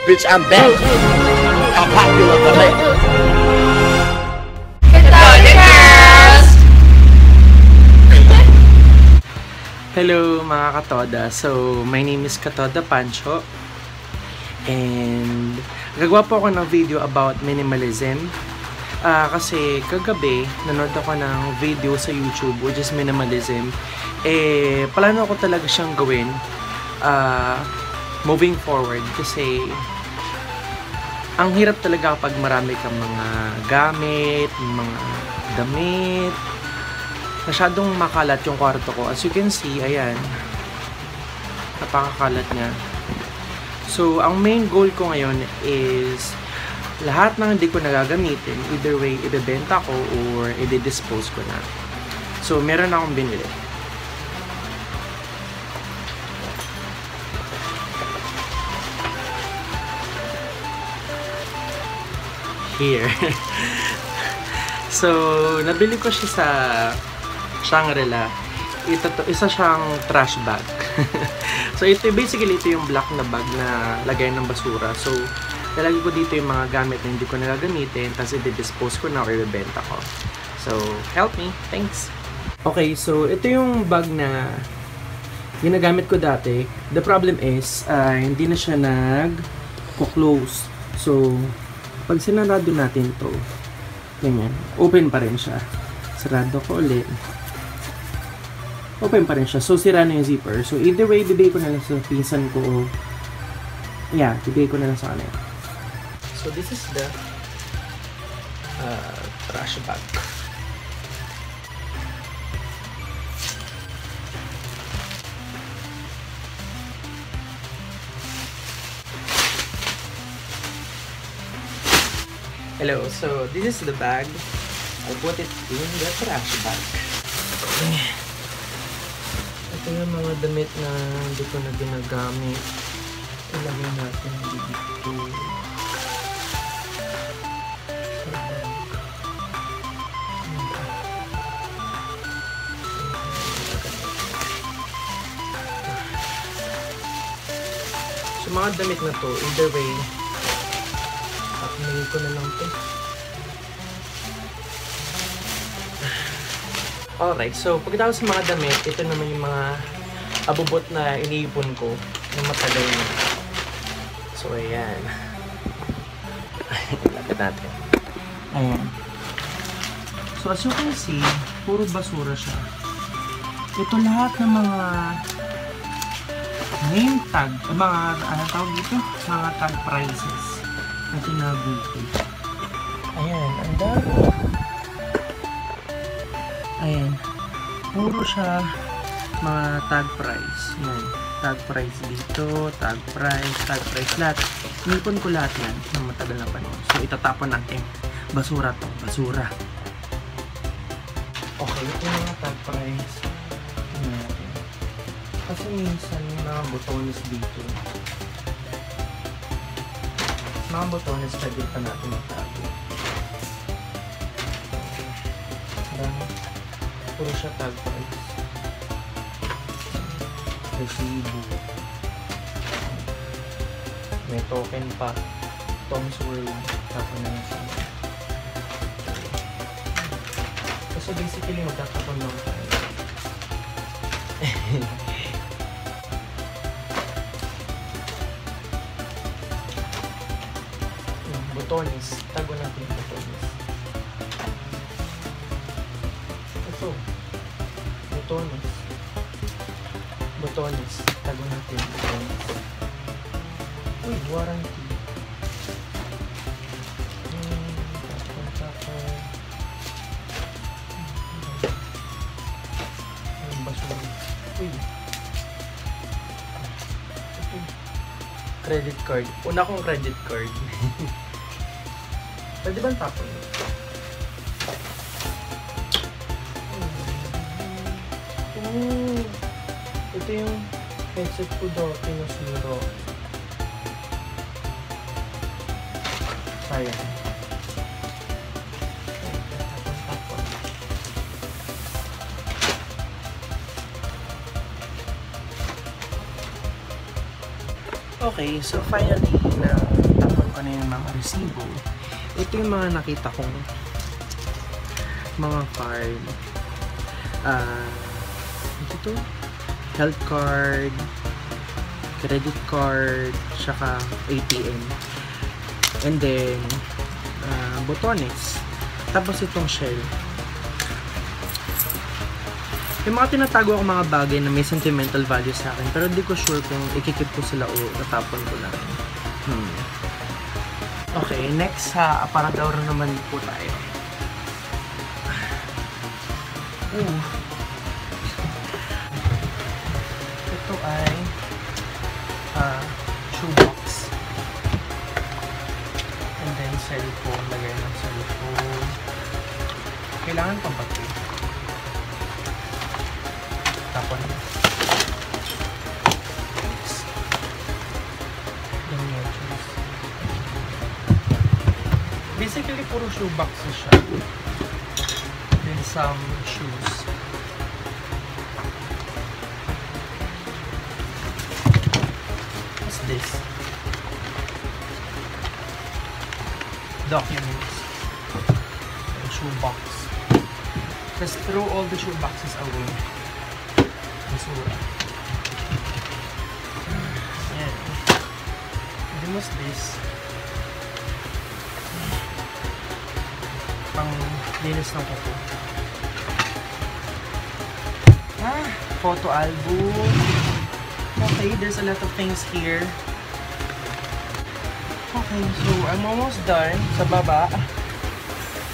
Bitch, I'm back. How popular the left. Hello mga katoda. So, my name is Katoda Pancho. And gagawa po ako ng video about minimalism. Kasi kagabi, nanood ako ng video sa YouTube which is minimalism. Plano ko talaga siyang gawin moving forward kasi ang hirap talaga kapag marami kang mga gamit, mga damit. Masyadong makalat yung kwarto ko. As you can see, ayan, napakakalat niya. So, ang main goal ko ngayon is lahat ng hindi ko nagagamitin, either way, ibebenta ko or i-dispose ko na. So, meron akong binili. Here. So, nabili ko siya sa Shangri-La. Isa siyang trash bag. So, basically, ito yung black na bag na lagay ng basura. So, lalagay ko dito yung mga gamit na hindi ko nagagamitin, tapos i-dispose ko na or i-benta ko. So, help me. Thanks. Okay, so, ito yung bag na ginagamit ko dati. The problem is, hindi na siya nag-close. So, pag sinarado natin to, ganyan, open pa rin siya. Sarado ko ulit. Open pa rin siya. So, sira na yung zipper. So, either way, bibigay ko na lang sa pinsan ko. Yeah, bibigay ko na lang sa kanila. So, this is the trash bag. Hello, so this is the bag. I'll put it in the trash bag. Okay. Ito yung mga damit na hindi ko na ginagamit. Ilagay natin dito. So mga damit na to, either way, pinili ko na lang ito. Alright, so pagkatapos sa mga damit, ito naman yung mga abubot na iniipon ko na matagal na. So, ayan. Lapit natin. Ayan. So, as you can see, puro basura siya. Ito lahat ng mga name tag, mga, anong tawag dito? Mga tag prices na tinago ko. Ayan, ang dami. Ayan. Puro siya mga tag price. Ayan. Tag price dito, tag price, lahat. Nipon ko lahat yan ng matagal na panahon. So, itatapon natin. Basura to, basura. Okay, ito yung mga tag price. Tingnan natin. Kasi minsan yung mga botones dito. Mga botones, pwede pa natin magtago. Puro siya tag price. Resibo. May token pa. Tom's World. Tapon na yun. So basically, magkakapon lang tayo. Botones. Tago natin yung botones. Ito. Botones. Botones. Tago natin yung botones. Uy, warranty. Basura. Uy. Ito. Credit card. Una kong credit card. Pwede ba tapon? Ito yung headset ko daw, Pinosmiro. Sayang. Okay, so finally, na ano yung mga resibo. Ito yung mga nakita kong mga card. Ito, health card, credit card, tsaka ATM. And then, botones. Tapos itong shell. Yung mga tinatago ako mga bagay na may sentimental value sa akin, pero hindi ko sure kung ikikip ko sila o natapon ko lang. Okay, next sa aparador naman po tayo. Ito ay shoebox. And then cellphone, lagay ng cellphone. Kailangan pang battery. Tapon. Basically, puro shoebox siya. Then some shoes. What's this? Documents. And shoebox. Just throw all the shoeboxes away. Basura. Ayan. And then what's this? Pang linis ng kuko. Photo album. Okay, there's a lot of things here. Okay, so I'm almost done. Sa baba,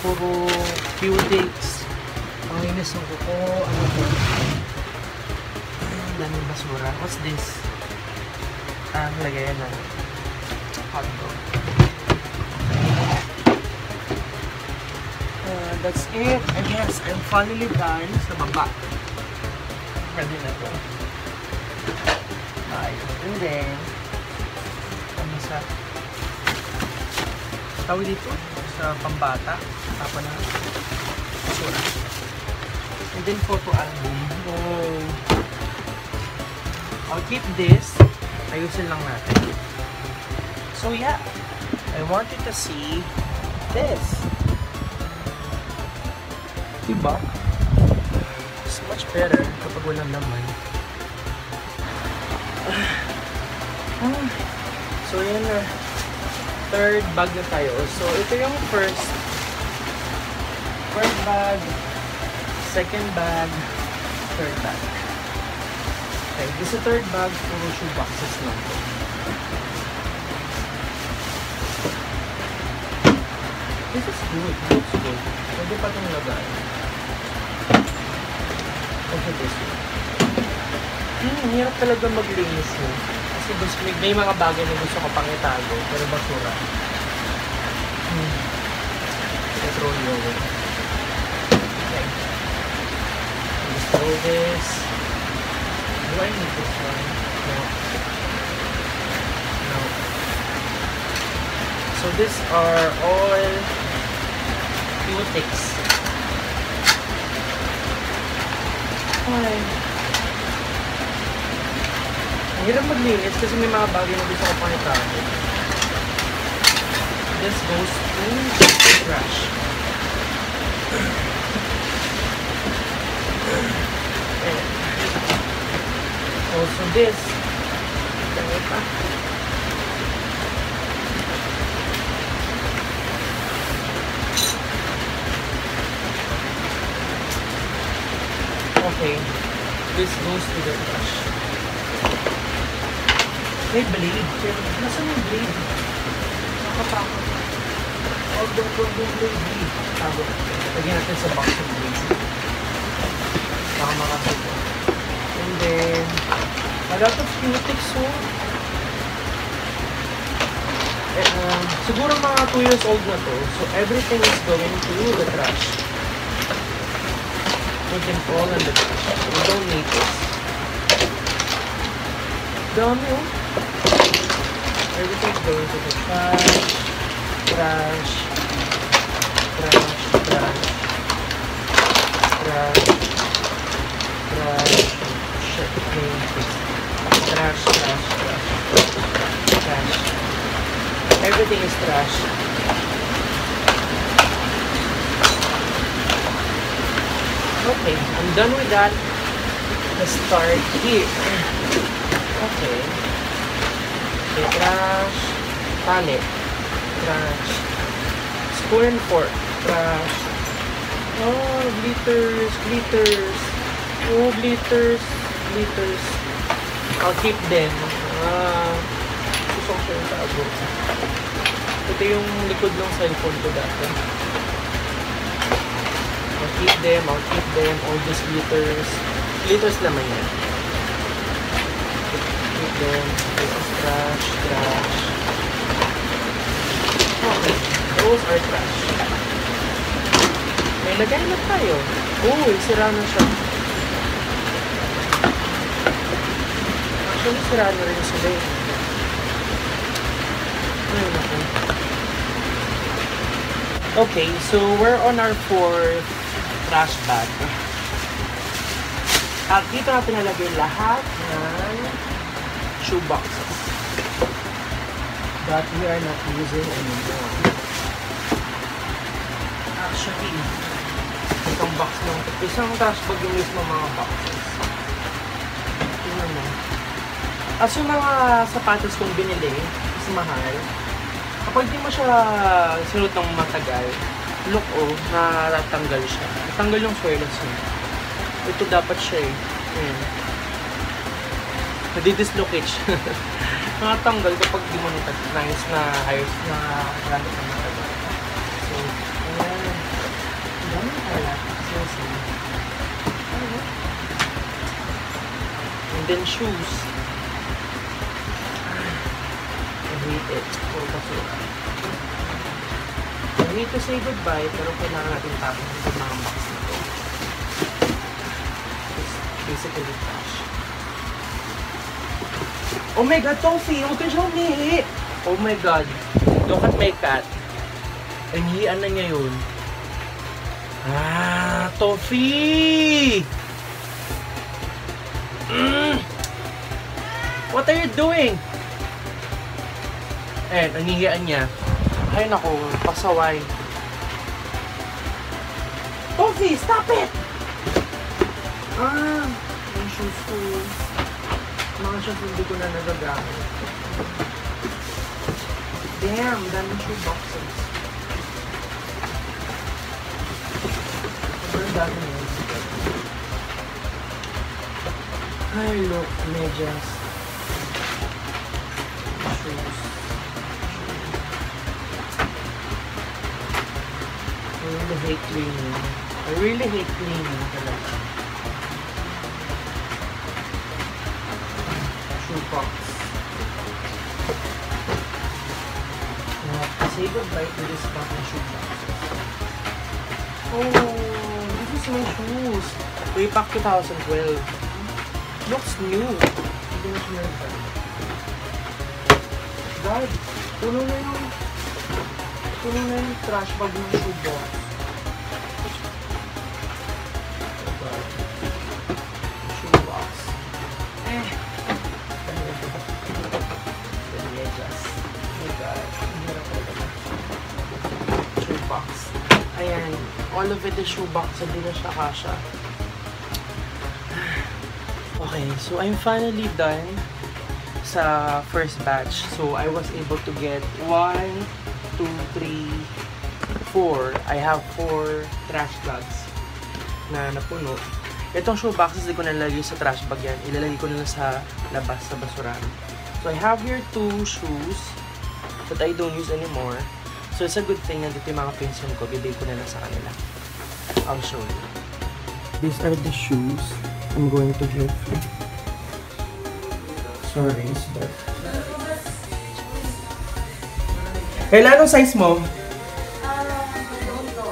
puro cuticles. Pang linis ng kuko. Ano po? Daming basura. What's this? Lagayan ng hotdog. That's it. I guess I'm finally done sa baba. Pwede na to. Ayun. And then, ano sa tawag dito? Sa pambata. Tapos na basura. And then, photo album. Oh. I'll keep this. Ayusin lang natin. So, yeah. I want you to see this. Diba? It's much better kapag walang laman. So, yun na. Third bag na tayo. So, ito yung first bag, second bag, third bag. Okay, this is third bag, puro shoe boxes lang. This is good. Looks good. Pwede pa itong lagay. Okay, this one. Hirap talaga maglinis mo. Kasi may mga bagay na gusto ko pang itago, pero basura. Throw it away. Okay. Let's throw this. Do I need this one? No. No. So these are all cuticles. Okay. Ang hirap maglinis kasi may mga bagay na gusto ko pang itago. This goes to the trash. And also this. Okay, this goes to the trash. May blade. Nasaan yung blade? Nakatakot. Don't blade. Tago. Lagyan natin sa box ng blade. Baka makasito. And then, a lot of cuticles, so siguro mga 2 years old na to. So, everything is going to the trash. Put them all in the trash. We don't need this. Dami, oh. Everything's going to the trash. Trash. Trash. Trash. Trash. Trash. Shit. Trash. Trash. Trash. Trash. Everything is trash. Okay, I'm done with that. Let's start here. Okay. Okay, trash. Palette. Trash. Spoon and fork. Trash. Oh, glitters. Glitters. Oh, glitters. Glitters. I'll keep them. Gusto ko siya yung tago. Ito yung likod ng cellphone ko dati. I'll keep them. All these glitters. Glitters naman yan. Keep them. This is trash. Trash. Okay. Those are trash. May lagay na tayo. Oh, sira na siya. Actually, sira na rin sila eh. Ay, naku. Okay, so we're on our 4th trash bag. At dito natin nalagay lahat ng shoe boxes that we are not using anymore. Actually, itong box ng isang trash bag yung mismo mga boxes. Tingnan mo. As yung mga sapatos kong binili, mas mahal. Kapag di mo siya sinut ng matagal, look natanggal siya. Natanggal yung swelas niya. Ito dapat siya eh. Ayan. Nadi-dislocate siya. Nakatanggal kapag di mo nais na ayos na gamit ng matagal. So, ayan. Dami pala. Seriously. And then shoes. I hate it. I hate to say goodbye, pero kailangan natin tapos yung mga box na to. It's basically trash. Oh my god, Tofi! Huwag ka siya umihi! Oh my god. Look at my cat. Inihian na niya yun. Tofi! What are you doing? Ayan, inihian niya. Ay naku, pasaway. Tofi, stop it! Yung shoes ko. Mga shoes hindi ko na nagagamit. Damn, daming shoe boxes. Sobrang dami yun. Ay, look, medyas. Shoes. I really hate cleaning. I really hate cleaning talaga. Shoe box. I have to say goodbye to this box of shoe boxes. Oh, this is my shoes. Way back 2012. Looks new. Hindi na siya nalagay. God, puno na yung trash bag ng shoe box. Shoe box. Shoe box. Ayan. All of it is shoe box. Hindi na siya kasha. Okay, so I'm finally done sa first batch. So I was able to get 1, 2, 3, 4. I have 4 trash bags na napuno. Itong shoe boxes, hindi ko nalalagay sa trash bag yan. Ilalagay ko na sa labas, sa basurahan. So I have here 2 shoes that I don't use anymore. So it's a good thing nandito yung mga pinsan ko. Bibigay ko na lang sa kanila. I'll show you. These are the shoes I'm going to give you. Sorry, but... Kailan anong size mo? I don't know.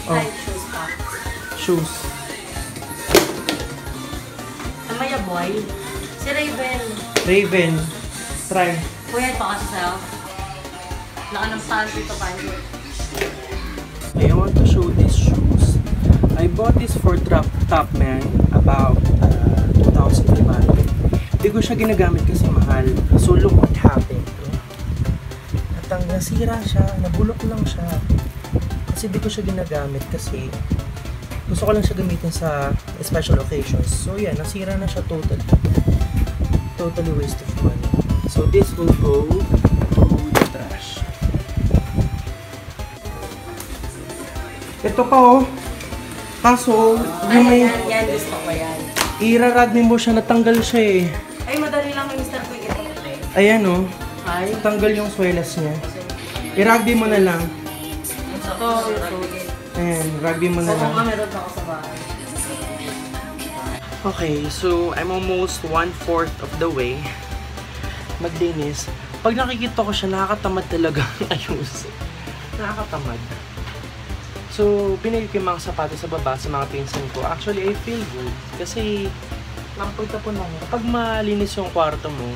Type shoes pa. Shoes. Amaya boy. Si Raven. Raven. Try. Kuya, ito kasi sa'yo. Laka ng pants ito pa. I want to show these shoes. I bought this for Topman about 2,500. Hindi ko siya ginagamit kasi mahal. So look what happened. nasira siya, nabulok lang siya. Kasi di ko siya ginagamit kasi gusto ko lang siya gamitin sa special occasions. So yeah, nasira na siya totally. Totally waste of money. So this will go to the trash. Ito pa oh. Kaso, yung may... Yan, gusto ko yan. Iraragmin mo siya, natanggal siya eh. Ay, madali lang kay Mr. Quick ito. Ayan oh. Ay. Tanggal yung swelas niya. I-rugby mo na lang. Ito, Ayan, rugby mo na lang. meron pa ako sa bahay. Okay, so I'm almost 1/4 of the way maglinis. Pag nakikita ko siya, nakakatamad talaga ayusin. Nakakatamad. So, binili ko yung mga sapatos sa baba sa mga pinsan ko. Actually, I feel good. Kasi, lampoy-tapon lang. Kapag malinis yung kwarto mo,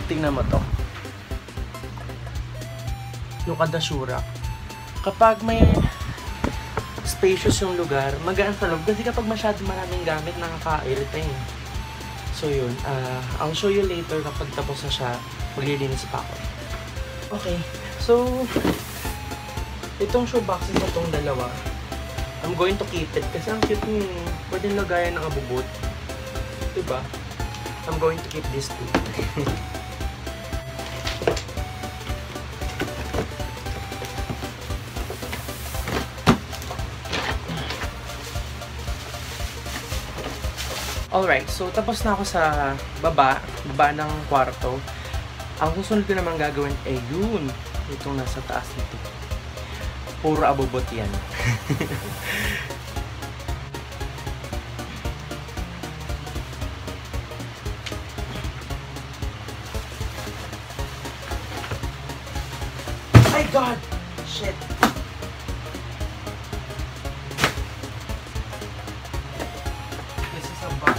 tingnan mo to. Look at the shura. Kapag may spacious yung lugar, magaan sa loob. Kasi kapag masyadong maraming gamit, nakaka-irita yun. So yun, I'll show you later kapag tapos na siya, maglilinis pa ako. Okay, so itong shoe boxes na itong dalawa, I'm going to keep it kasi ang cute niya. Pwede lagayan ng abubot. Diba? I'm going to keep this too. Alright, so tapos na ako sa baba ng kwarto. Ang susunod ko naman gagawin ay yun. Itong nasa taas nito. Puro abubot yan. My God! Shit! This is a box.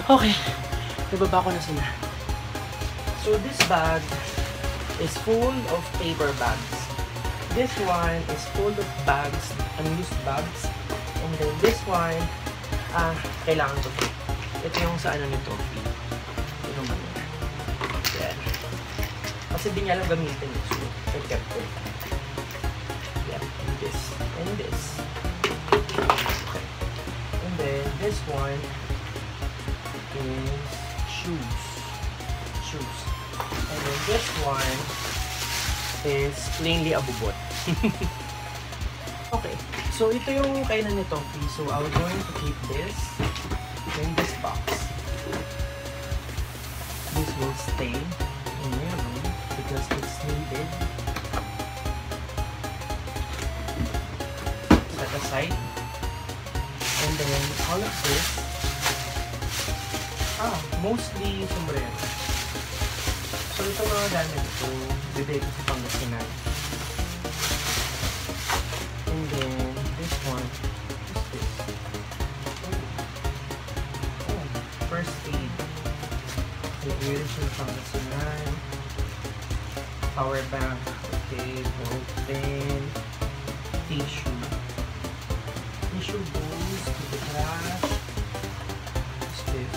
Okay, nababa ko na sila. So this bag is full of paper bags. This one is full of bags, unused bags. And then this one, kailangan ko ito. Ito yung sa ano nito. Ito naman yun. Yan. Kasi di niya lang gamitin. So, I kept it. Yeah, and this. And this. Okay. And then this one is shoes. And then this one is plainly abubot. Okay, so ito yung kainan ni Toffee. So I'm going to keep this in this box. This will stay in your room because it's needed. Set aside. And then all of this, mostly sombrero. So ito mga gamit ko, bibigay ko sa Pangasinan. And then this one, what's this? Oh, first aid. Bibigay siya sa Pangasinan. Power bank, okay, ball pen, tissue. Tissue goes to the trash. What's this?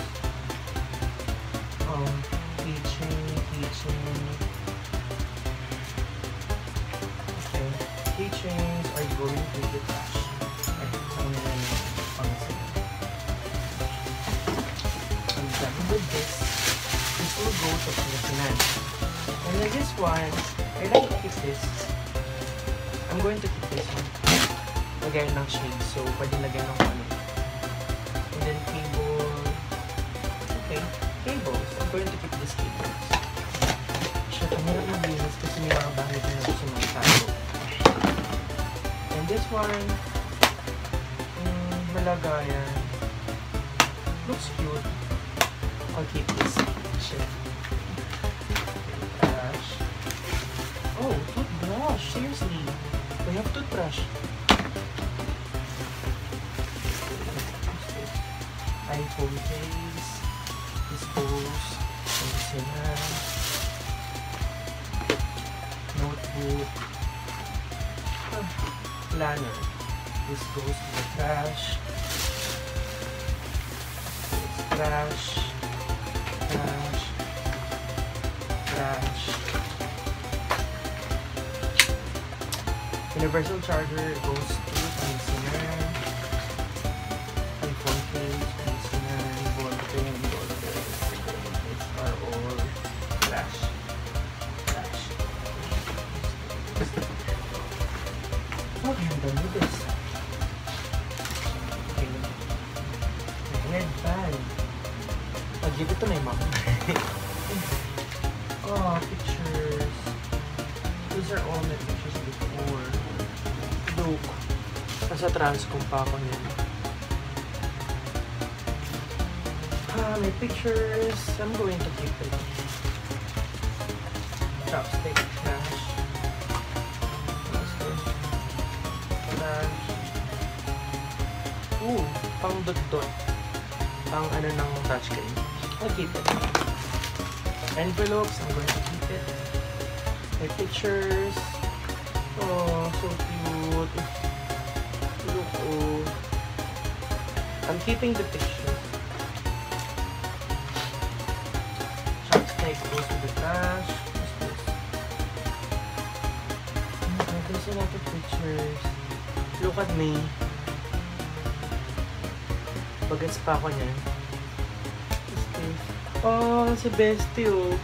Okay, keychains are going to the trash. I'm done with this. This will go to Pangasinan. And then this one, I like to keep this. I'm going to keep this one. Lagyan ng shade, so pwede lagyan ng ano. And then cable. Okay, cables. I'm going to keep this cables. Shit, ang hirap maglinis kasi may mga bagay na gusto mong tago. And this one, malagayan. Looks cute. I'll keep this. Shit. Toothbrush. Oh, toothbrush. Seriously. We have toothbrush. iPhone case. Dispose. cute. Planner. This goes to the trash. It's trash. Trash. Trash. Universal charger goes to conditioner. iPhone case, conditioner, ball pen. These are all trash. Trash. Okay, I'm done with this. Okay. Headband. I'll give it to my mom. Oh, pictures. These are all my pictures before. Look. Nasa transcom pa ako niyan. My pictures. I'm going to keep it. Chopstick. Trash. Pang dot-dot. Pang ano ng touchscreen. I'll keep it. Envelopes, I'm going to keep it. My pictures. Oh, so cute. Look, oh. I'm keeping the pictures. Chopstick goes to the trash. What's this? Oh, there's a lot of pictures. Look at me. Bagets pa ako niyan. What's this? Oh, si Bestie, oh.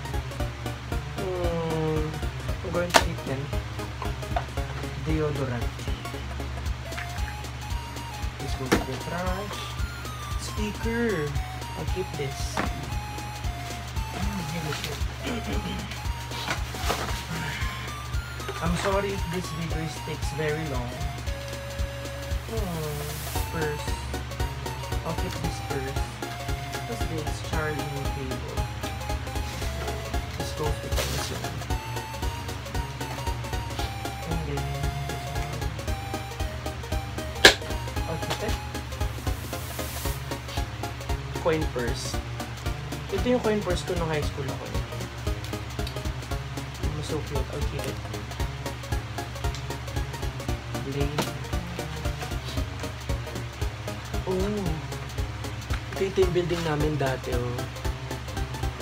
I'm going to keep them. Deodorant. This goes to the trash. Speaker. I'll keep this. I'm sorry if this video takes very long. Purse. I'll keep this purse. What's this? Charging cable. This goes to this one. And then this one. I'll keep it. Coin purse. Ito yung coin purse ko nung high school ako. So cute. I'll keep it. Blade. Oh. Ito yung building namin dati, oh.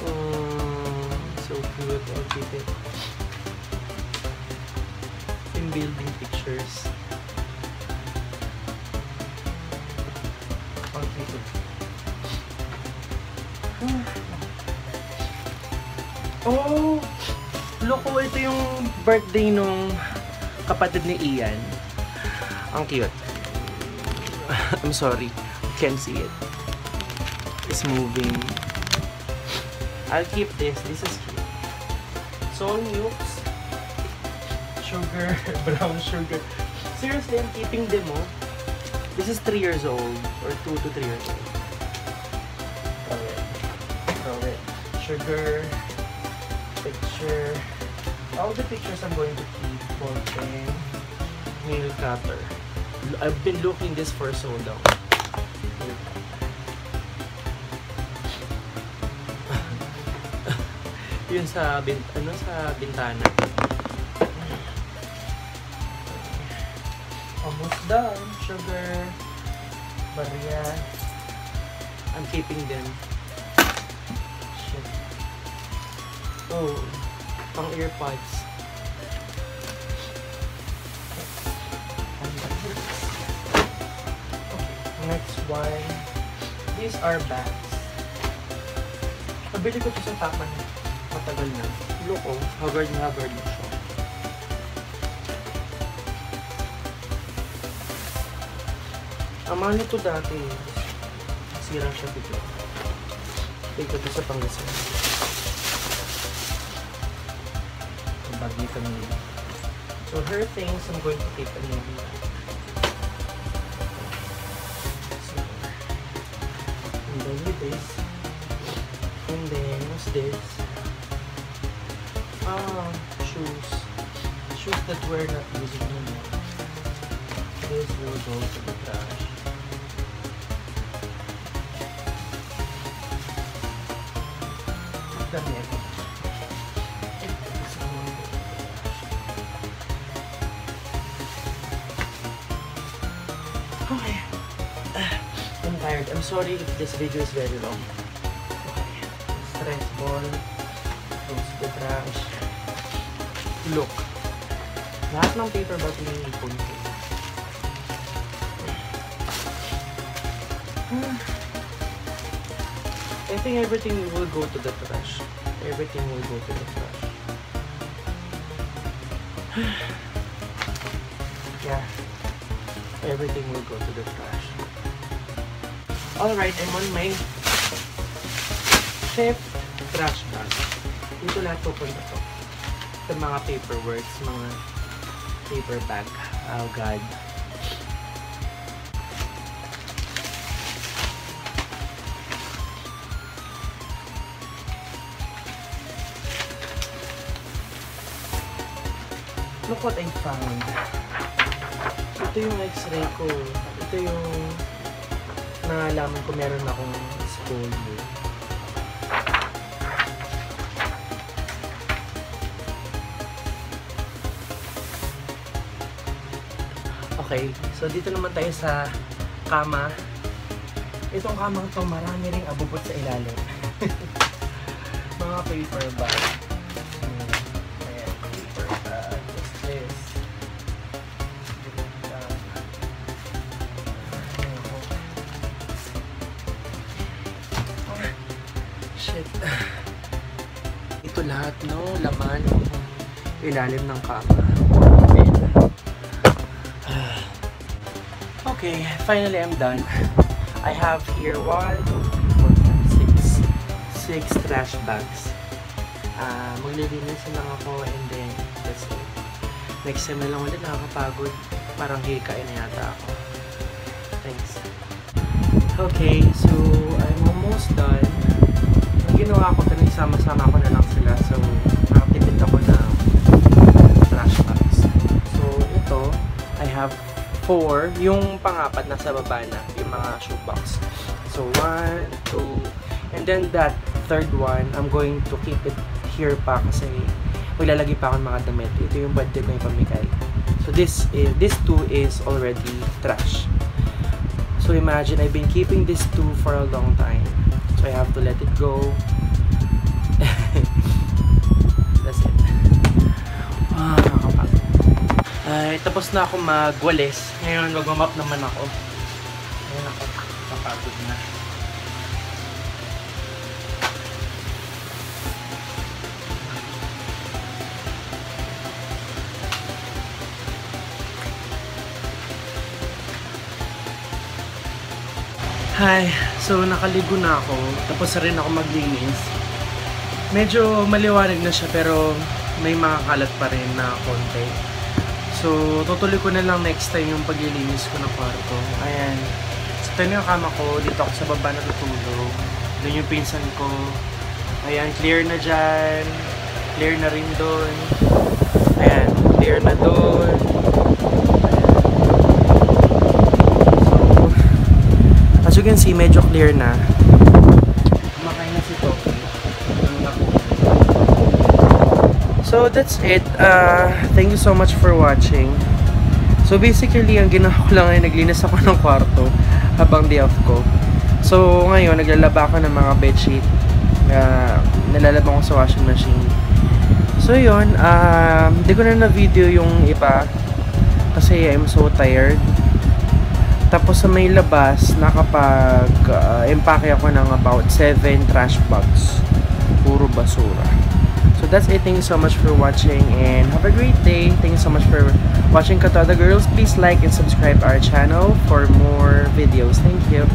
Oh, so cute. I'll keep it. Yung building pictures. I'll keep it. Oh! Look, oh, ito yung birthday nung kapatid ni Ian. Ang cute. I'm sorry. Can't see it. It's moving. I'll keep this. This is cute. Soul Nukes. Sugar. Brown sugar. Seriously, I'm keeping them, oh. This is 3 years old. Or 2 to 3 years old. Throw it. Throw it. Sugar. Picture. All the pictures I'm going to keep. Ball pen. Nail cutter. I've been looking this for so long. Yun sa sa bintana. Almost done. Sugar. Barya. I'm keeping them. Shit. Oh, pang earpods. Next one. These are bags. Nabili ko ito sa Takman. Matagal na. Look, oh. Haggard na siya. Ang mahal nito dati. Sira siya bigla. Take ko ito sa Pangasinan. Ang bagi kami. So her things, I'm going to keep a new. With this, and then what's this? Shoes that we're not using anymore. This will go to the trash. The neck. tired. I'm sorry if this video is very long. Okay. Stress ball. Close the trash. Look. Lahat ng paper bag iniipon ko. I think everything will go to the trash. Everything will go to the trash. Yeah. Everything will go to the trash. Alright, I'm on my 5th trash bag. Dito lahat pupunta to. Ito mga paperworks, mga paper bag. Oh God. Look what I found. Ito yung x-ray ko. Ito yung nalaman ko meron akong scolio. Okay, so dito naman tayo sa kama. Itong kamang to, marami ring abubot sa ilalim. Mga paper bag. Ayan, paper bag. What's this? Shit. Ito lahat, no? Laman. Ilalim ng kama. Okay, finally I'm done. I have here 6 trash bags. Maglilinis lang ako and then that's it. Next time na lang ulit, nakakapagod. Parang hikain na yata ako. Thanks. Okay, so I'm almost done. Ang ginawa ko, sama-sama ko na lang sila. So, nakatipid ako ng trash bags. So, ito, I have 4. Yung pang-apat nasa baba na, yung mga shoebox. So, 1, 2, and then that third one, I'm going to keep it here pa kasi maglalagay pa ako ng mga damit. Ito yung pwede ko yung pamigay. So, this 2 is already trash. So, imagine, I've been keeping this 2 for a long time. So, I have to let it go. That's it. Nakakapagod. Ay, tapos na ako magwalis. Ngayon, magmamap naman ako. Ayun ako, kapagod na. Hi, so nakaligo na ako. Tapos na rin ako maglinis. Medyo maliwanag na siya pero may mga kalat pa rin na konti. So, tutuloy ko na lang next time yung paglilinis ko ng kwarto. Ayan. So, ito na yung kama ko. Dito ako sa baba natutulog. Doon yung pinsan ko. Ayan, clear na dyan. Clear na rin doon. Ayan, clear na doon. So, as you can see, medyo clear na. Kumakain na si Toki. So that's it. Thank you so much for watching. So basically, ang ginawa ko lang ay naglinis ako ng kwarto habang day off ko. So ngayon, naglalaba ako ng mga bedsheet. Nilalaba ko sa washing machine. So yun, hindi ko na video yung iba kasi I'm so tired. Tapos sa may labas, nakapag-empake ako ng about 7 trash bags. Puro basura. So that's it. Thank you so much for watching and have a great day. Thank you so much for watching Katoda Girls. Please like and subscribe our channel for more videos. Thank you.